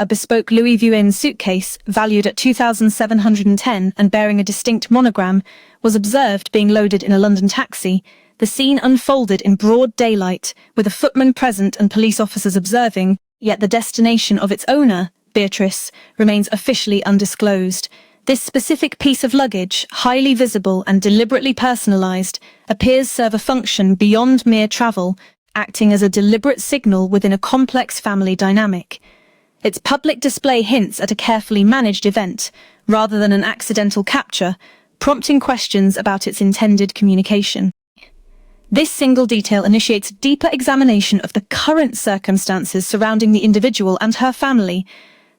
a bespoke Louis Vuitton suitcase valued at $2,710 and bearing a distinct monogram, was observed being loaded in a London taxi. The scene unfolded in broad daylight, with a footman present and police officers observing, yet the destination of its owner, Beatrice, remains officially undisclosed. This specific piece of luggage, highly visible and deliberately personalized, appears to serve a function beyond mere travel, acting as a deliberate signal within a complex family dynamic. Its public display hints at a carefully managed event, rather than an accidental capture, prompting questions about its intended communication. This single detail initiates a deeper examination of the current circumstances surrounding the individual and her family,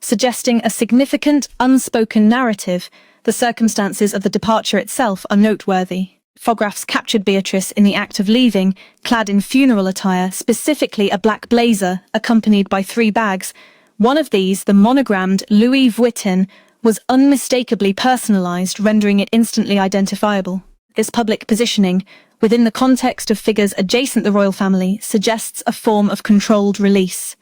suggesting a significant, unspoken narrative. The circumstances of the departure itself are noteworthy. Photographs captured Beatrice in the act of leaving, clad in funeral attire, specifically a black blazer, accompanied by 3 bags. One of these, the monogrammed Louis Vuitton, was unmistakably personalized, rendering it instantly identifiable. This public positioning, within the context of figures adjacent the royal family, suggests a form of controlled release.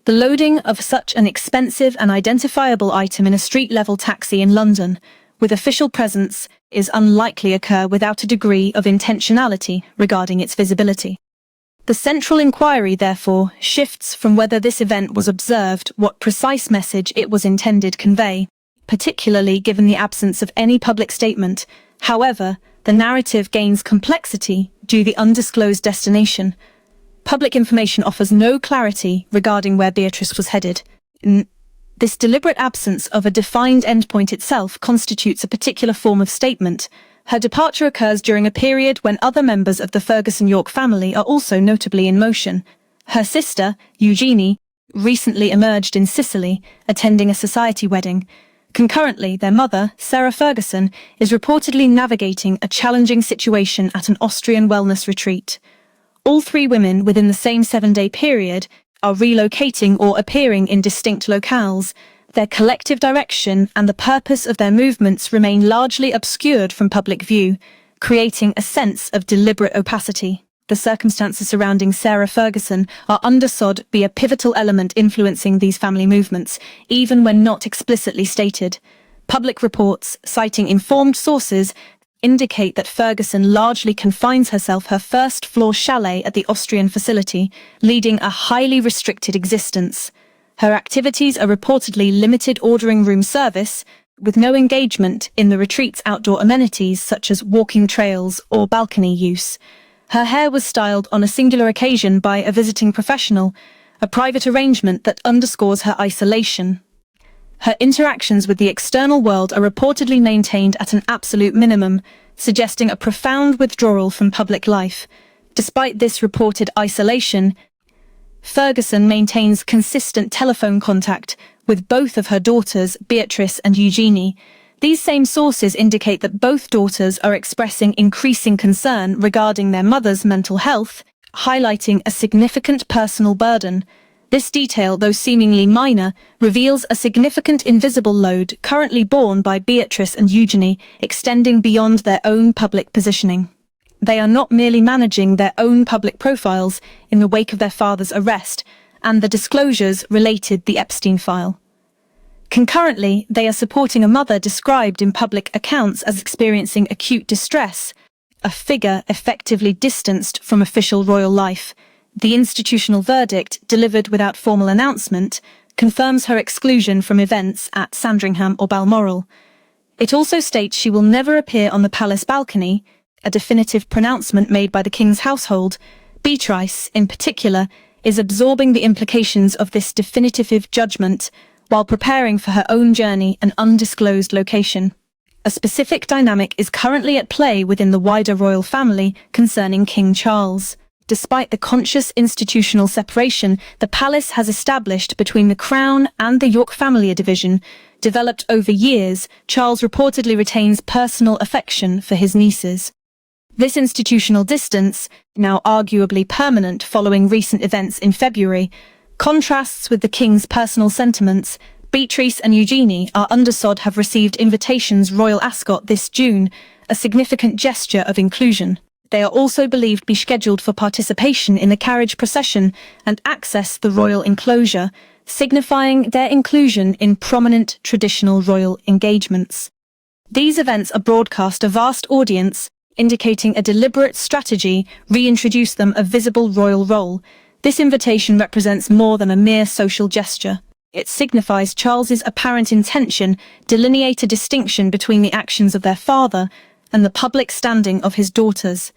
The loading of such an expensive and identifiable item in a street-level taxi in London, with official presence, is unlikely to occur without a degree of intentionality regarding its visibility. The central inquiry, therefore, shifts from whether this event was observed, what precise message it was intended to convey, particularly given the absence of any public statement. However, the narrative gains complexity due to the undisclosed destination. Public information offers no clarity regarding where Beatrice was headed. This deliberate absence of a defined endpoint itself constitutes a particular form of statement. Her departure occurs during a period when other members of the Ferguson-York family are also notably in motion. Her sister, Eugenie, recently emerged in Sicily, attending a society wedding. Concurrently, their mother, Sarah Ferguson, is reportedly navigating a challenging situation at an Austrian wellness retreat. All 3 women within the same 7-day period are relocating or appearing in distinct locales. Their collective direction and the purpose of their movements remain largely obscured from public view, creating a sense of deliberate opacity. The circumstances surrounding Sarah Ferguson are understood to be a pivotal element influencing these family movements, even when not explicitly stated. Public reports, citing informed sources, indicate that Ferguson largely confines herself her first-floor chalet at the Austrian facility, leading a highly restricted existence. Her activities are reportedly limited ordering room service, with no engagement in the retreat's outdoor amenities such as walking trails or balcony use. Her hair was styled on a singular occasion by a visiting professional, a private arrangement that underscores her isolation. Her interactions with the external world are reportedly maintained at an absolute minimum, suggesting a profound withdrawal from public life. Despite this reported isolation, Ferguson maintains consistent telephone contact with both of her daughters, Beatrice and Eugenie. These same sources indicate that both daughters are expressing increasing concern regarding their mother's mental health, highlighting a significant personal burden. This detail, though seemingly minor, reveals a significant invisible load currently borne by Beatrice and Eugenie, extending beyond their own public positioning. They are not merely managing their own public profiles in the wake of their father's arrest and the disclosures related the Epstein file. Concurrently, they are supporting a mother described in public accounts as experiencing acute distress, a figure effectively distanced from official royal life. The institutional verdict, delivered without formal announcement, confirms her exclusion from events at Sandringham or Balmoral. It also states she will never appear on the palace balcony, a definitive pronouncement made by the king's household. Beatrice, in particular, is absorbing the implications of this definitive judgment while preparing for her own journey an undisclosed location. A specific dynamic is currently at play within the wider royal family concerning King Charles. Despite the conscious institutional separation the palace has established between the Crown and the York family division, developed over years, Charles reportedly retains personal affection for his nieces. This institutional distance, now arguably permanent following recent events in February, contrasts with the king's personal sentiments. Beatrice and Eugenie are understood have received invitations Royal Ascot this June, a significant gesture of inclusion. They are also believed to be scheduled for participation in the carriage procession and access the royal enclosure, signifying their inclusion in prominent traditional royal engagements. These events are broadcast to a vast audience, indicating a deliberate strategy reintroduce them a visible royal role. This invitation represents more than a mere social gesture. It signifies Charles's apparent intention to delineate a distinction between the actions of their father and the public standing of his daughters.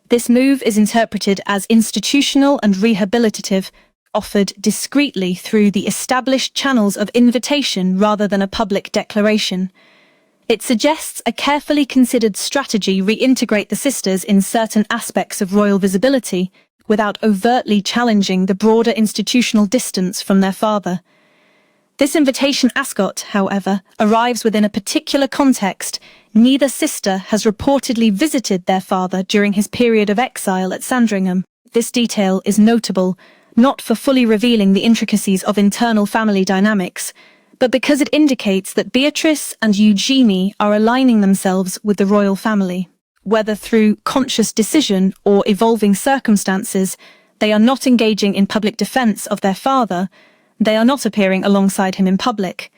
This move is interpreted as institutional and rehabilitative, offered discreetly through the established channels of invitation rather than a public declaration. It suggests a carefully considered strategy reintegrate the sisters in certain aspects of royal visibility without overtly challenging the broader institutional distance from their father. This invitation ascot, however, arrives within a particular context. Neither sister has reportedly visited their father during his period of exile at Sandringham. This detail is notable, not for fully revealing the intricacies of internal family dynamics, but because it indicates that Beatrice and Eugenie are aligning themselves with the royal family. Whether through conscious decision or evolving circumstances, they are not engaging in public defense of their father. They are not appearing alongside him in public.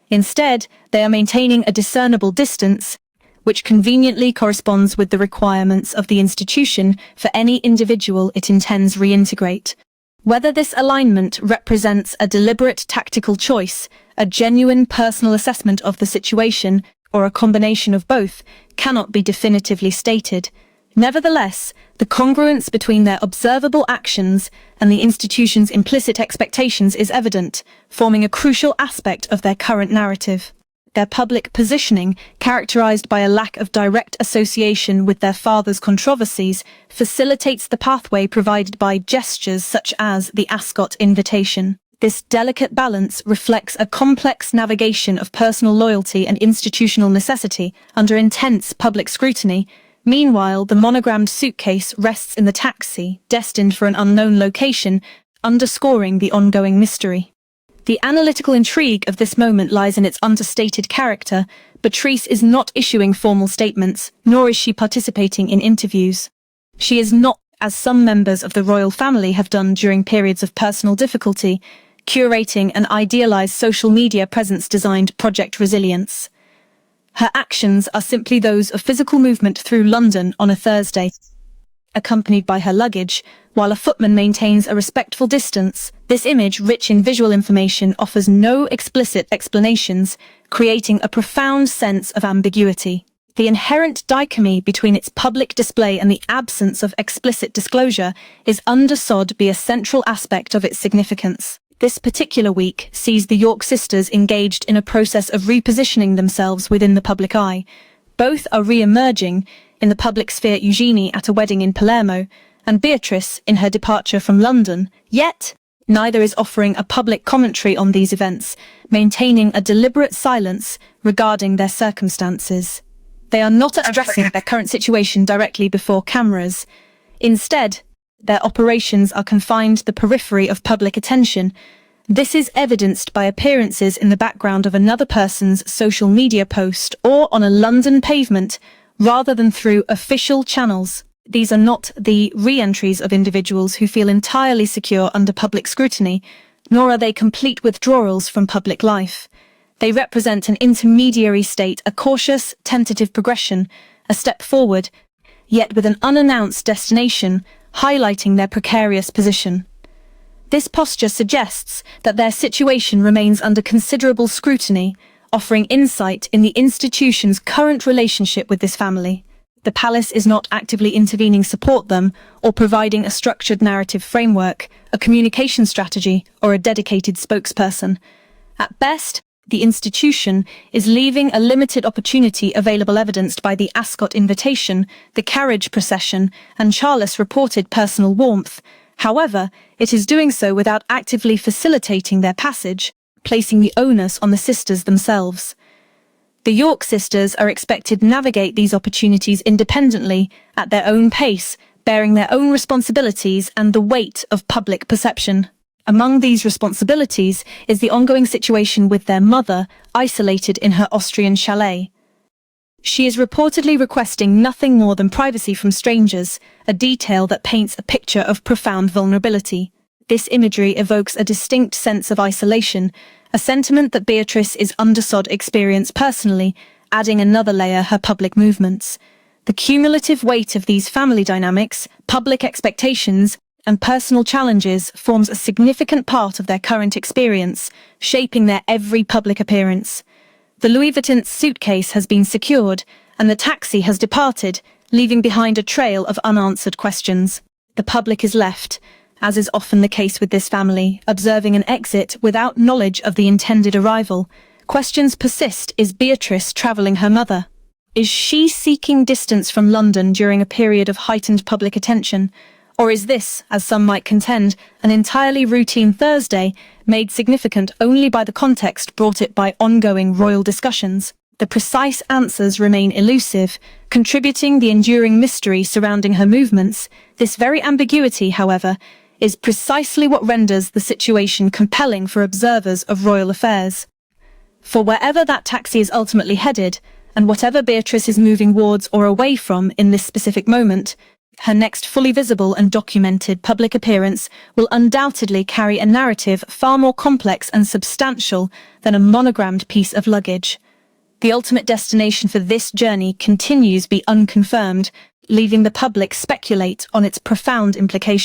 Instead, they are maintaining a discernible distance, which conveniently corresponds with the requirements of the institution for any individual it intends reintegrate. Whether this alignment represents a deliberate tactical choice, a genuine personal assessment of the situation, or a combination of both, cannot be definitively stated. Nevertheless, the congruence between their observable actions and the institution's implicit expectations is evident, forming a crucial aspect of their current narrative. Their public positioning, characterized by a lack of direct association with their father's controversies, facilitates the pathway provided by gestures such as the ascot invitation. This delicate balance reflects a complex navigation of personal loyalty and institutional necessity under intense public scrutiny. Meanwhile, the monogrammed suitcase rests in the taxi, destined for an unknown location, underscoring the ongoing mystery. The analytical intrigue of this moment lies in its understated character. Beatrice is not issuing formal statements, nor is she participating in interviews. She is not, as some members of the royal family have done during periods of personal difficulty, curating an idealized social media presence designed Project Resilience. Her actions are simply those of physical movement through London on a Thursday, accompanied by her luggage, while a footman maintains a respectful distance. This image, rich in visual information, offers no explicit explanations, creating a profound sense of ambiguity. The inherent dichotomy between its public display and the absence of explicit disclosure is understood to be a central aspect of its significance. This particular week sees the York sisters engaged in a process of repositioning themselves within the public eye. Both are re-emerging in the public sphere, Eugenie at a wedding in Palermo, and Beatrice in her departure from London. Yet, neither is offering a public commentary on these events, maintaining a deliberate silence regarding their circumstances. They are not addressing their current situation directly before cameras. Instead, their operations are confined to the periphery of public attention. This is evidenced by appearances in the background of another person's social media post or on a London pavement, rather than through official channels. These are not the re-entries of individuals who feel entirely secure under public scrutiny, nor are they complete withdrawals from public life. They represent an intermediary state, a cautious, tentative progression, a step forward, yet with an unannounced destination, highlighting their precarious position. This posture suggests that their situation remains under considerable scrutiny, offering insight in the institution's current relationship with this family. The palace is not actively intervening to support them or providing a structured narrative framework, a communication strategy, or a dedicated spokesperson. At best, the institution is leaving a limited opportunity available evidenced by the ascot invitation, the carriage procession, and Charles' reported personal warmth. However, it is doing so without actively facilitating their passage, placing the onus on the sisters themselves. The York sisters are expected to navigate these opportunities independently, at their own pace, bearing their own responsibilities and the weight of public perception. Among these responsibilities is the ongoing situation with their mother, isolated in her Austrian chalet. She is reportedly requesting nothing more than privacy from strangers, a detail that paints a picture of profound vulnerability. This imagery evokes a distinct sense of isolation, a sentiment that Beatrice is undersod experience personally, adding another layer her public movements. The cumulative weight of these family dynamics, public expectations, and personal challenges forms a significant part of their current experience, shaping their every public appearance. The Louis Vuitton suitcase has been secured, and the taxi has departed, leaving behind a trail of unanswered questions. The public is left, as is often the case with this family, observing an exit without knowledge of the intended arrival. Questions persist. Is Beatrice travelling her mother? Is she seeking distance from London during a period of heightened public attention? Or is this, as some might contend, an entirely routine Thursday, made significant only by the context brought it by ongoing royal discussions? The precise answers remain elusive, contributing the enduring mystery surrounding her movements. This very ambiguity, however, is precisely what renders the situation compelling for observers of royal affairs. For wherever that taxi is ultimately headed, and whatever Beatrice is moving towards or away from in this specific moment, her next fully visible and documented public appearance will undoubtedly carry a narrative far more complex and substantial than a monogrammed piece of luggage. The ultimate destination for this journey continues to be unconfirmed, leaving the public speculate on its profound implications.